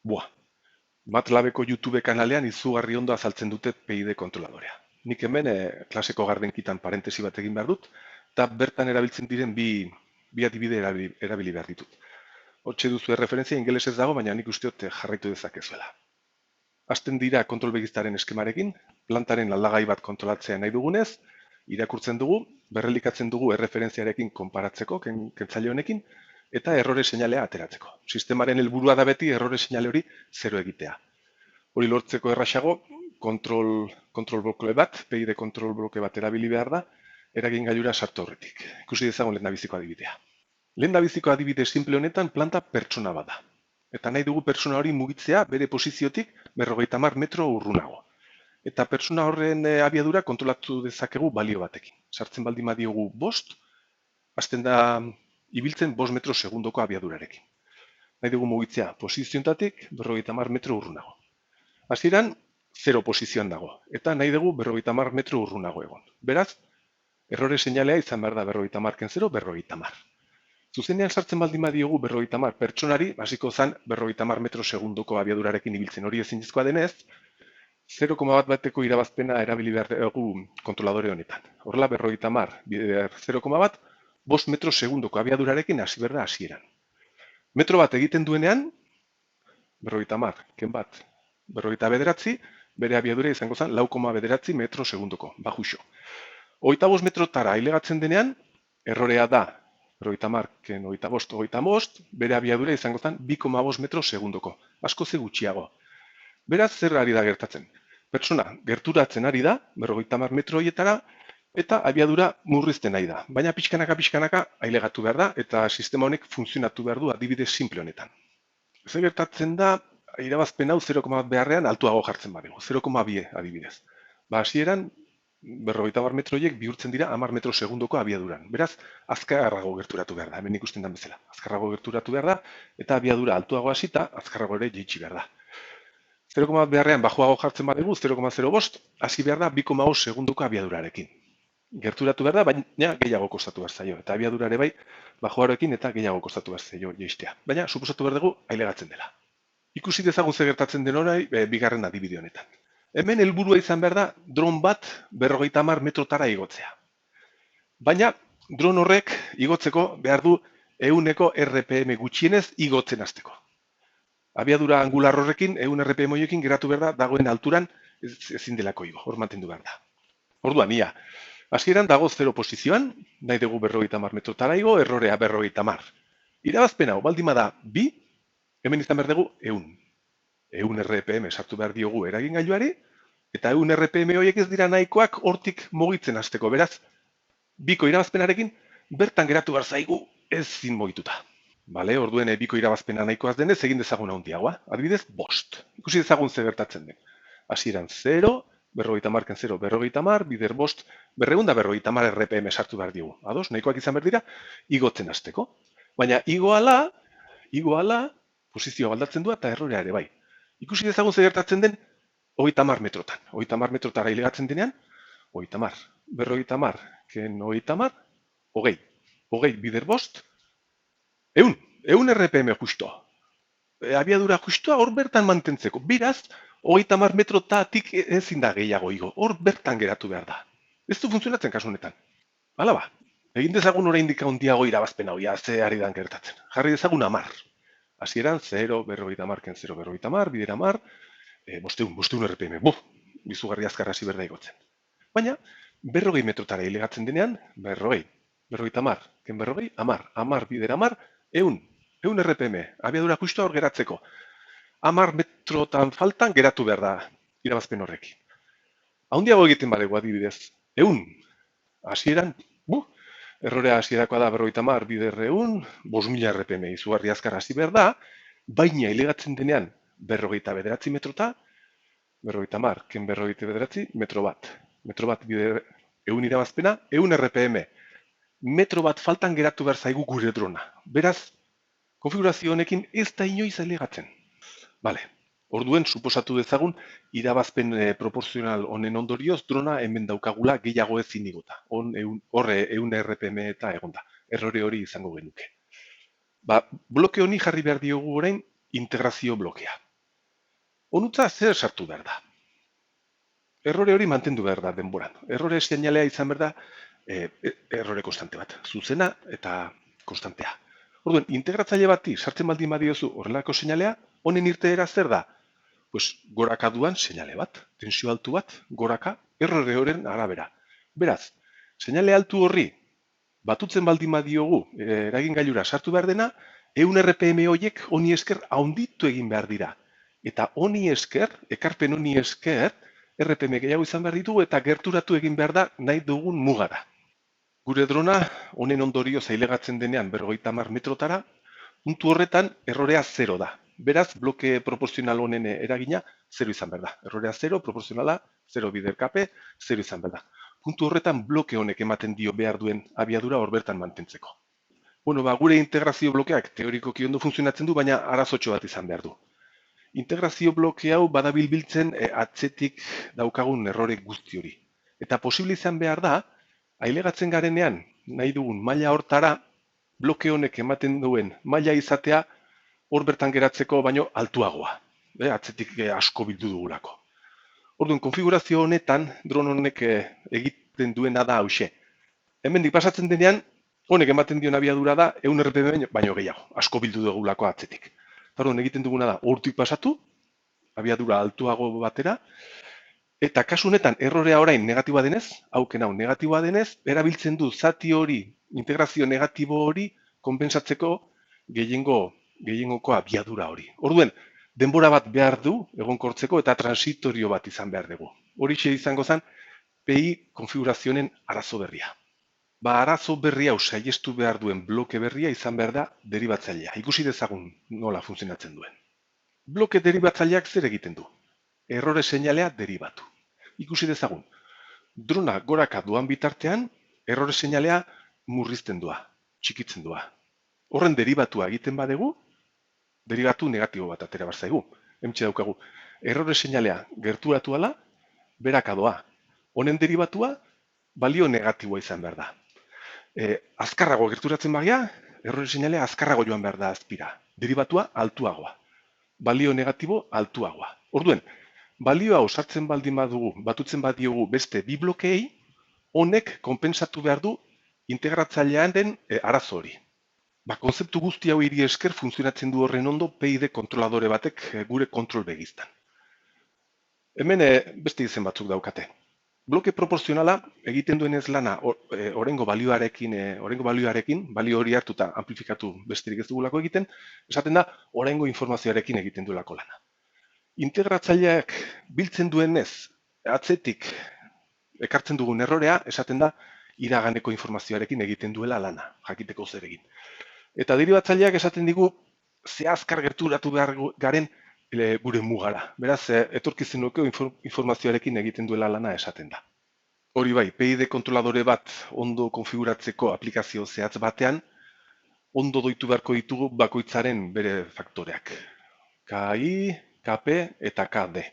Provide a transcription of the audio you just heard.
Buah, MATLABeko YouTube kanalean izugarri ondo azaltzen dute PID kontroladorea. Nik hemen klaseko gardenkitan parentesi bat egin behar dut, eta bertan erabiltzen diren bi adibide erabili behar ditut. Hortxe duzu referentzia ingelesez dago, baina nik usteot jarraitu dezakezuela. Hasten dira kontrol begiztaren eskemarekin, plantaren aldagai bat kontrolatzea nahi dugunez, irakurtzen dugu, berrelikatzen dugu erreferentziarekin konparatzeko, kentzaile honekin, eta errore seinalea ateratzeko. Sistemaren helburua da beti errore seinale hori zero egitea. Hori lortzeko erraxago, kontrol bloke bat, PID kontrol bloke bat erabili behar da, eragin gailura sartu horretik. Ikusi dezagun lehendabiziko adibidea. Lehendabiziko adibide simple honetan planta pertsona bat da. Eta nahi dugu pertsona hori mugitzea bere posiziotik 50 metro urrunago. Eta pertsona horren abiadura kontrolatu dezakegu balio batekin. Sartzen baldin badiogu 5, hasten da ibiltzen 5 metro segundoko abiadurarekin. Nahi dugu mugitzea posizionetatik 50 metro urrunago. Hasieran 0 posizioan dago, eta nahi dugu 50 metro urrunago egon. Beraz, errore seinalea izan behar da 50 0, 50. Zuzenean sartzen baldin badiogu 50 pertsonari, hasiko zen 50 metro segundoko abiadurarekin ibiltzen hori ezinezkoa denez, 0,1 bateko irabazpena erabili behar dugu kontroladore honetan. Horrela 50 bider 0,1, 5 metro segundoko abiadurarekin hasi behar da hasieran. Metro bat egiten duenean, 50, ken bat, 59, bere abiadura izango zen 4,9 metro segundoko, bajuxo. 25 metrotara ailegatzen denean, errorea da 50, ken 25, bere abiadura izango zen 2,5 metro segundoko, asko ze gutxiago. Beraz, zer ari da gertatzen? Pertsona gerturatzen ari da, 50 metro horietara, eta abiadura murrizten nahi da. Baina pixkanaka ailegatu behar da, eta sistema honek funtzionatu behar du adibide simple honetan. Zer gertatzen da, irabazpen hau 0,1 beharrean altuago jartzen badego, 0,2 adibidez. Hasieran, 50 metro horiek bihurtzen dira 10 metro segundoko abiaduran. Beraz, azkarrago gerturatu behar da, hemen ikusten den bezala. Azkarrago gerturatu behar da, eta abiadura altuago hasita, azkarrago ere jaitsi behar da. 0,1 beharrean bajuago jartzen badegu, 0,05, hasi behar da 2,5 segundoko abiadurarekin. Gerturatu behar da, baina gehiago kostatu behar zaio. Eta abiadura ere bai, bajuarekin eta gehiago kostatu behar zaio jaistea. Baina, suposatu behar dugu, ailegatzen dela. Ikusi dezagun ze gertatzen den orai, bigarren adibide honetan. Hemen helburua izan behar da, dron bat 50 metrotara igotzea. Baina, dron horrek igotzeko behar du 100 RPM gutxienez igotzen hasteko. Abiadura angular horrekin, 100 RPM horiekin geratu behar da, dagoen alturan ezin delako igo, hor mantendu behar da. Orduan, ia, hasieran dago 0 posizioan, nahi dugu 50 metrotara igo, errorea 50. Irabazpen hau, baldin bada 2, hemen izan behar dugu 100. 100 RPM sartu behar diogu eragin gailuari, eta 100 RPM horiek ez dira nahikoak hortik mugitzen hasteko. Beraz, biko irabazpenarekin bertan geratu behar zaigu ezin mugituta. Bale, orduen biko irabazpena nahikoaz denez, egin dezagun handiagoa. Adibidez, 5. Ikusi dezagun ze gertatzen den. Hasieran 0, 50 0, 50, bider 5, 250 RPM sartu behar diogu. Ados, nahikoak izan behar dira, igotzen hasteko. Baina igoala, posizioa baldatzen du eta errorea ere bai. Ikusi dezagun ze gertatzen den 30 metrotan. 30 metrotara ilegatzen denean, 30, 50, ken 30, 20. 20 bider 5, 100 RPM justo. Abiadura justoa hor bertan mantentzeko. Beraz, 30 metrotatik ezin da gehiago igo. Hor bertan geratu behar da. Ez du funtzionatzen kasu honetan. Hala ba, egin dezagun oraindik handiago irabazpen hau, ze ari dan gertatzen. Jarri dezagun 10. Hasieran 0, 50, ken 0, 50, bider 10, 500 RPM. Bizugarri azkar hasi berda igotzen. Baina, 40 metrotara ilegatzen denean, 40, 50, ken 40, 10, bider 10, 100 RPM, abiadura justo hor geratzeko. 10 metrotan faltan geratu behar da irabazpen horrekin. Handiago egiten badegu adibidez, 100, hasieran, errorea hasierakoa da 50, bider 100, 5000 RPM, izugarri azkar hasi behar da, baina ilegatzen denean 49 metrota, 50, ken 49, metro bat. Metro bat bider 100 irabazpena, 100 RPM. Metro bat faltan geratu behar zaigu gure drona. Beraz, konfigurazio honekin ez da inoiz ailegatzen. Bale, orduen suposatu dezagun irabazpen proporzional honen ondorioz drona hemen daukagula gehiago ezin igota. Horre 100 RPM eta egonda. Errore hori izango genuke. Bloke honi jarri behar diogu orain integrazio blokea. Onutza zer sartu behar da? Errore hori mantendu behar da denboran. Errore seinalea izan behar da errore konstante bat. Zuzena eta konstantea. Orduan, integratzaile bati sartzen baldin badiozu horrelako seinalea, honen irteera zer da? Pues goraka duan seinale bat, tensio altu bat, goraka, errore horren arabera. Beraz, seinale altu horri batutzen baldin badiogu eragin gailura sartu behar dena, 100 RPM horiek honi esker haunditu egin behar dira. Eta honi esker, ekarpen honi esker, RPM gehiago izan behar ditugu eta gerturatu egin behar da nahi dugun mugara. Gure drona honen ondorio zailegatzen denean 50 metrotara, puntu horretan errorea 0 da. Beraz, bloke proporzional honen eragina 0 izan behar da. Errorea 0, proporzionala 0 biderkape, 0 izan behar da. Puntu horretan bloke honek ematen dio behar duen abiadura hor bertan mantentzeko. Bueno, gure integrazio blokeak teorikoki ondo funtzionatzen du, baina arazotxo bat izan behar du. Integrazio bloke hau badabil biltzen atzetik daukagun errore guzti hori. Eta posible izan behar da, ailegatzen garenean nahi dugun maila hortara, bloke honek ematen duen maila izatea hor bertan geratzeko baino altuagoa. Atzetik asko bildu dugulako. Orduan, konfigurazio honetan, dron honek egiten duena da hauxe. Hemendik pasatzen denean, honek ematen dion abiadura da 100 RPM baino gehiago, asko bildu dugulako atzetik. Orduan, egiten duguna da hortik pasatu, abiadura altuago batera, eta kasu honetan errorea orain negatiboa denez, hauken hau negatiboa denez, erabiltzen du zati hori, integrazio negatibo hori, konpensatzeko gehiengoko abiadura hori. Orduan, denbora bat behar du egonkortzeko eta transitorio bat izan behar dugu. Horixe izango zen PI konfigurazioen arazo berria. Arazo berri hau saiestu behar duen bloke berria izan behar da deribatzailea. Ikusi dezagun nola funtzionatzen duen. Bloke deribatzaileak zer egiten du? Errore seinalea deribatu. Ikusi dezagun. Drona goraka doan bitartean, errore seinalea murrizten doa, txikitzen doa. Horren deribatua egiten badegu, deribatu negatibo bat atera bar zaigu. Hementxe daukagu. Errore seinalea gerturatu ala, beraka doa. Honen deribatua balio negatiboa izan behar da. Azkarrago gerturatzen bagia, errore seinalea azkarrago joan behar da azpira. Deribatua altuagoa. Balio negatibo altuagoa. Orduen, balio hau sartzen baldin badugu, batutzen badiogu beste bi blokeei, honek konpentsatu behar du integratzailean den arazo hori. Konzeptu guzti hau hiri esker funtzionatzen du horren ondo PID kontroladore batek gure kontrol begiztan. Hemen beste izen batzuk daukate. Bloke proporzionala egiten duenez lana orengo balioarekin, balio hori hartu eta amplifikatu besterik ez dugulako egiten, esaten da orengo informazioarekin egiten duelako lana. Integratzaileak biltzen duenez, atzetik ekartzen dugun errorea, esaten da iraganeko informazioarekin egiten duela lana, jakiteko zer egin. Eta deribatzaileak esaten digu ze azkar gerturatu behar garen gure mugara. Beraz, etorkizuneko informazioarekin egiten duela lana esaten da. Hori bai, PID kontroladore bat ondo konfiguratzeko aplikazio zehatz batean, ondo doitu beharko ditugu bakoitzaren bere faktoreak. KI, KP eta KD.